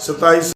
27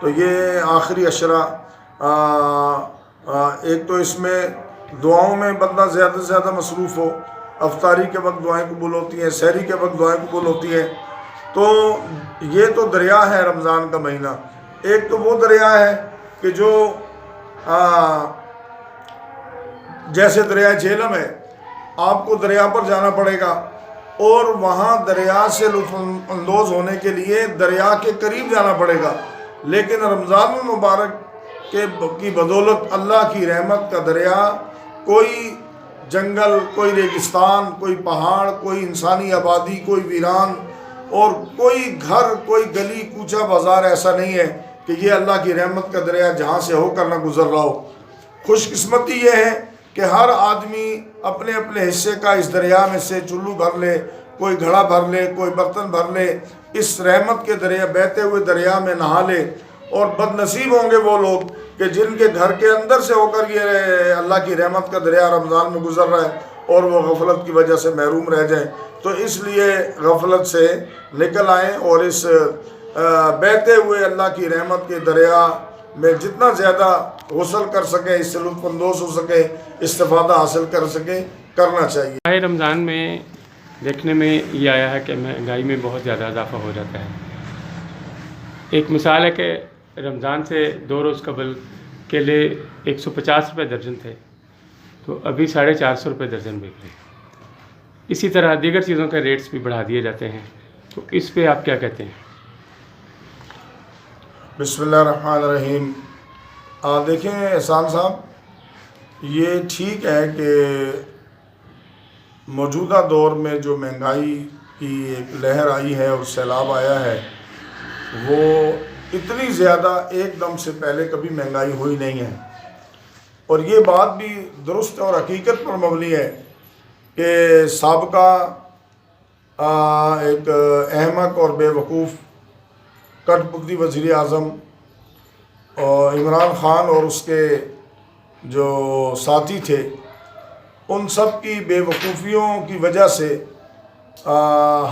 تو یہ آخری عشرہ ایک تو اس میں دعاؤں میں بندہ زیادہ سے زیادہ مصروف ہو، افطاری کے وقت دعائیں قبول ہوتی ہیں، سحری کے وقت دعائیں قبول ہوتی ہیں. تو یہ تو دریا ہے رمضان کا مہینہ. ایک تو وہ دریا ہے کہ جو جیسے دریائے جہلم ہے، آپ کو دریا پر جانا پڑے گا اور وہاں دریا سے لطف اندوز ہونے کے لیے دریا کے قریب جانا پڑے گا. لیکن رمضان المبارک کی بدولت اللہ کی رحمت کا دریا، کوئی جنگل، کوئی ریگستان، کوئی پہاڑ، کوئی انسانی آبادی، کوئی ویران اور کوئی گھر، کوئی گلی کوچہ بازار ایسا نہیں ہے کہ یہ اللہ کی رحمت کا دریا جہاں سے ہو کر نہ گزر رہا ہو. خوش قسمتی یہ ہے کہ ہر آدمی اپنے اپنے حصے کا اس دریا میں سے چلو بھر لے، کوئی گھڑا بھر لے، کوئی برتن بھر لے، اس رحمت کے دریا، بہتے ہوئے دریا میں نہا لے. اور بد نصیب ہوں گے وہ لوگ کہ جن کے گھر کے اندر سے ہو کر یہ اللہ کی رحمت کا دریا رمضان میں گزر رہا ہے اور وہ غفلت کی وجہ سے محروم رہ جائیں. تو اس لیے غفلت سے نکل آئیں اور اس بہتے ہوئے اللہ کی رحمت کے دریا میں جتنا زیادہ غسل کر سکیں، اس سے لطف اندوز ہو سکیں، استفادہ حاصل کر سکیں، کرنا چاہیے. ماہ رمضان میں دیکھنے میں یہ آیا ہے کہ مہنگائی میں بہت زیادہ اضافہ ہو جاتا ہے. ایک مثال ہے کہ رمضان سے 2 روز قبل کیلے 150 روپے درجن تھے تو ابھی 450 روپے درجن بک رہے. اسی طرح دیگر چیزوں کے ریٹس بھی بڑھا دیے جاتے ہیں. تو اس پہ آپ کیا کہتے ہیں؟ بسم اللہ الرحمن الرحیم. دیکھیں احسان صاحب، یہ ٹھیک ہے کہ موجودہ دور میں جو مہنگائی کی ایک لہر آئی ہے اور سیلاب آیا ہے، وہ اتنی زیادہ ایک دم سے پہلے کبھی مہنگائی ہوئی نہیں ہے. اور یہ بات بھی درست اور حقیقت پر مبنی ہے کہ سابقہ ایک احمق اور بے وقوف کٹ پتلی وزیر اعظم عمران خان اور اس کے جو ساتھی تھے، ان سب کی بے وقوفیوں کی وجہ سے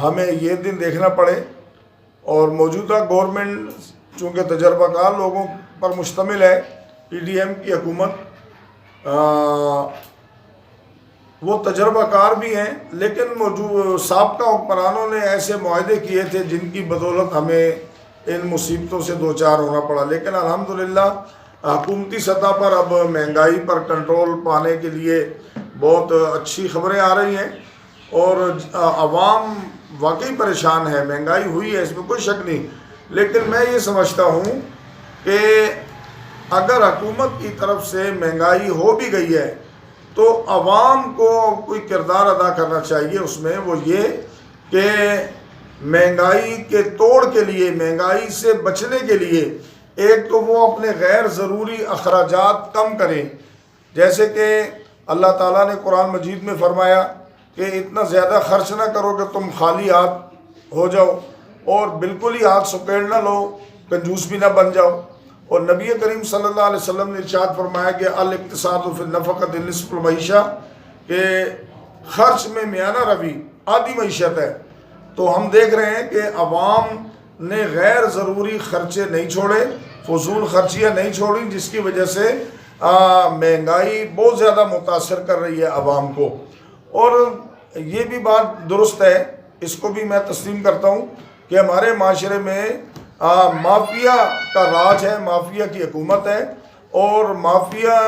ہمیں یہ دن دیکھنا پڑے. اور موجودہ گورنمنٹ چونکہ تجربہ کار لوگوں پر مشتمل ہے، پی ڈی ایم کی حکومت، وہ تجربہ کار بھی ہیں، لیکن سابقہ حکمرانوں نے ایسے معاہدے کیے تھے جن کی بدولت ہمیں ان مصیبتوں سے دوچار ہونا پڑا. لیکن الحمدللہ حکومتی سطح پر اب مہنگائی پر کنٹرول پانے کے لیے بہت اچھی خبریں آ رہی ہیں اور عوام واقعی پریشان ہے. مہنگائی ہوئی ہے، اس میں کوئی شک نہیں. لیکن میں یہ سمجھتا ہوں کہ اگر حکومت کی طرف سے مہنگائی ہو بھی گئی ہے تو عوام کو کوئی کردار ادا کرنا چاہیے اس میں. وہ یہ کہ مہنگائی کے توڑ کے لیے، مہنگائی سے بچنے کے لیے، ایک تو وہ اپنے غیر ضروری اخراجات کم کریں. جیسے کہ اللہ تعالیٰ نے قرآن مجید میں فرمایا کہ اتنا زیادہ خرچ نہ کرو کہ تم خالی ہاتھ ہو جاؤ اور بالکل ہی ہاتھ سکیڑ نہ لو، کنجوس بھی نہ بن جاؤ. اور نبی کریم صلی اللہ علیہ وسلم نے ارشاد فرمایا کہ الاقتصاد فی النفقۃ نصف المعیشہ، کہ خرچ میں میانہ روی آدھی معیشت ہے. تو ہم دیکھ رہے ہیں کہ عوام نے غیر ضروری خرچے نہیں چھوڑے، فضول خرچیاں نہیں چھوڑی، جس کی وجہ سے مہنگائی بہت زیادہ متاثر کر رہی ہے عوام کو. اور یہ بھی بات درست ہے، اس کو بھی میں تسلیم کرتا ہوں کہ ہمارے معاشرے میں مافیا کا راج ہے، مافیا کی حکومت ہے، اور مافیا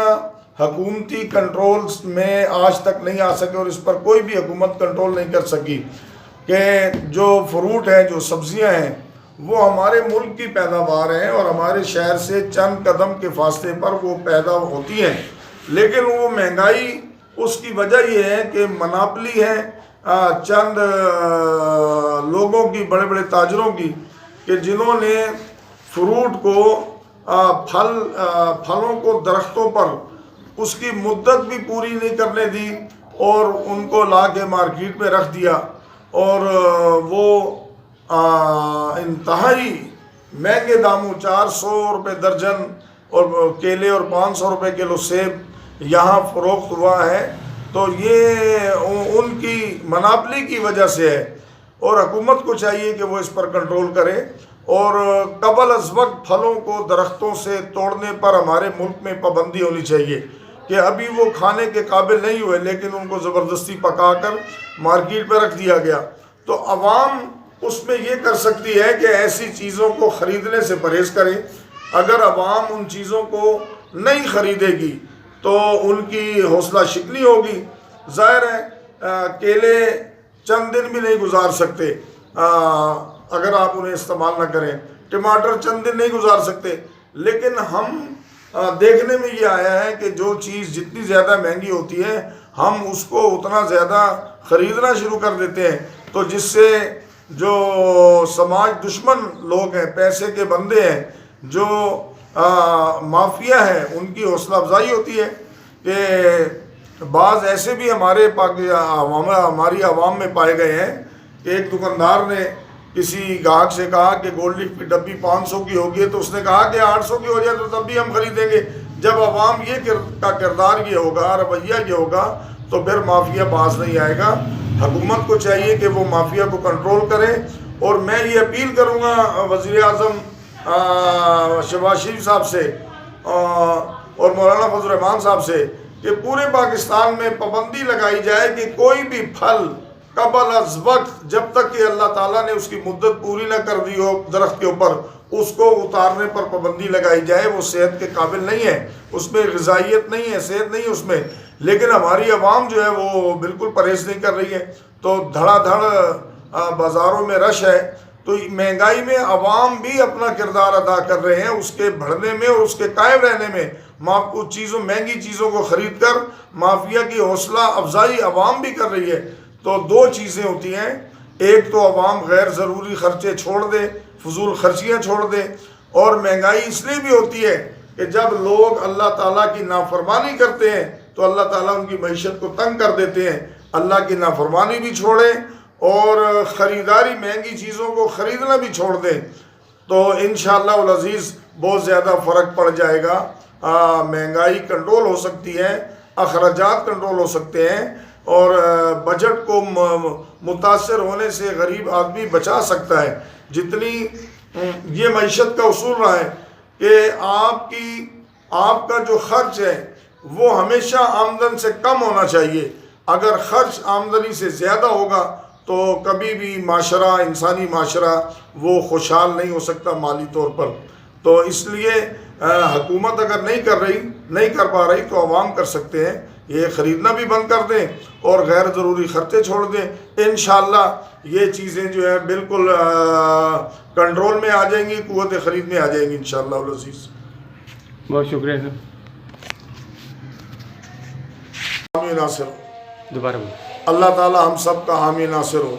حکومتی کنٹرولز میں آج تک نہیں آ سکے اور اس پر کوئی بھی حکومت کنٹرول نہیں کر سکی. کہ جو فروٹ ہیں، جو سبزیاں ہیں، وہ ہمارے ملک کی پیداوار ہیں اور ہمارے شہر سے چند قدم کے فاصلے پر وہ پیدا ہوتی ہیں. لیکن وہ مہنگائی، اس کی وجہ یہ ہے کہ مناپلی ہے چند لوگوں کی، بڑے بڑے تاجروں کی، کہ جنہوں نے فروٹ کو، پھلوں کو درختوں پر اس کی مدت بھی پوری نہیں کرنے دی اور ان کو لا کے مارکیٹ میں رکھ دیا. اور وہ انتہائی مہنگے داموں، 400 روپے درجن اور کیلے اور 500 روپے کلو سیب یہاں فروخت ہوا ہے. تو یہ ان کی مناپلی کی وجہ سے ہے اور حکومت کو چاہیے کہ وہ اس پر کنٹرول کرے اور قبل از وقت پھلوں کو درختوں سے توڑنے پر ہمارے ملک میں پابندی ہونی چاہیے کہ ابھی وہ کھانے کے قابل نہیں ہوئے لیکن ان کو زبردستی پکا کر مارکیٹ پہ رکھ دیا گیا. تو عوام اس میں یہ کر سکتی ہے کہ ایسی چیزوں کو خریدنے سے پرہیز کرے. اگر عوام ان چیزوں کو نہیں خریدے گی تو ان کی حوصلہ شکنی ہوگی. ظاہر ہے کیلے چند دن بھی نہیں گزار سکتے اگر آپ انہیں استعمال نہ کریں. ٹماٹر چند دن نہیں گزار سکتے. لیکن ہم دیکھنے میں یہ آیا ہے کہ جو چیز جتنی زیادہ مہنگی ہوتی ہے ہم اس کو اتنا زیادہ خریدنا شروع کر دیتے ہیں. تو جس سے جو سماج دشمن لوگ ہیں، پیسے کے بندے ہیں، جو مافیا ہے، ان کی حوصلہ افزائی ہوتی ہے. کہ بعض ایسے بھی ہماری عوام میں پائے گئے ہیں کہ ایک دکاندار نے کسی گاہک سے کہا کہ گولڈ لیف کی ڈبی 500 کی ہوگی تو اس نے کہا کہ 800 کی ہو جائے تو تب بھی ہم خریدیں گے. جب عوام کا کردار یہ ہوگا، رویہ یہ ہوگا تو پھر مافیا باز نہیں آئے گا. حکومت کو چاہیے کہ وہ مافیا کو کنٹرول کرے. اور میں یہ اپیل کروں گا وزیر اعظم شہباز شریف صاحب سے اور مولانا فضل الرحمان صاحب سے کہ پورے پاکستان میں پابندی لگائی جائے کہ کوئی بھی پھل قبل از وقت، جب تک کہ اللہ تعالیٰ نے اس کی مدت پوری نہ کر دی ہو درخت کے اوپر، اس کو اتارنے پر پابندی لگائی جائے. وہ صحت کے قابل نہیں ہے، اس میں غذائیت نہیں ہے، صحت نہیں ہے اس میں. لیکن ہماری عوام جو ہے وہ بالکل پرہیز نہیں کر رہی ہے. تو دھڑا دھڑ بازاروں میں رش ہے. تو مہنگائی میں عوام بھی اپنا کردار ادا کر رہے ہیں اس کے بڑھنے میں اور اس کے قائم رہنے میں. مہنگی چیزوں کو خرید کر مافیا کی حوصلہ افزائی عوام بھی کر رہی ہے. تو دو چیزیں ہوتی ہیں، ایک تو عوام غیر ضروری خرچے چھوڑ دے، فضول خرچیاں چھوڑ دے. اور مہنگائی اس لیے بھی ہوتی ہے کہ جب لوگ اللہ تعالیٰ کی نافرمانی کرتے ہیں تو اللہ تعالیٰ ان کی معیشت کو تنگ کر دیتے ہیں. اللہ کی نافرمانی بھی چھوڑیں اور خریداری مہنگی چیزوں کو خریدنا بھی چھوڑ دیں تو انشاءاللہ العزیز بہت زیادہ فرق پڑ جائے گا. مہنگائی کنٹرول ہو سکتی ہے، اخراجات کنٹرول ہو سکتے ہیں اور بجٹ کو متاثر ہونے سے غریب آدمی بچا سکتا ہے. جتنی یہ معیشت کا اصول رہا ہے کہ آپ کا جو خرچ ہے وہ ہمیشہ آمدن سے کم ہونا چاہیے. اگر خرچ آمدنی سے زیادہ ہوگا تو کبھی بھی معاشرہ، انسانی معاشرہ وہ خوشحال نہیں ہو سکتا مالی طور پر. تو اس لیے حکومت اگر نہیں کر پا رہی تو عوام کر سکتے ہیں. یہ خریدنا بھی بند کر دیں اور غیر ضروری خرچے چھوڑ دیں. انشاءاللہ یہ چیزیں جو ہے بالکل کنٹرول میں آ جائیں گی، قوت خرید میں آ جائیں گی انشاءاللہ العزیز. بہت شکریہ سر. حامی ناصر دوبارہ اللہ تعالی ہم سب کا حامی ناصر ہو.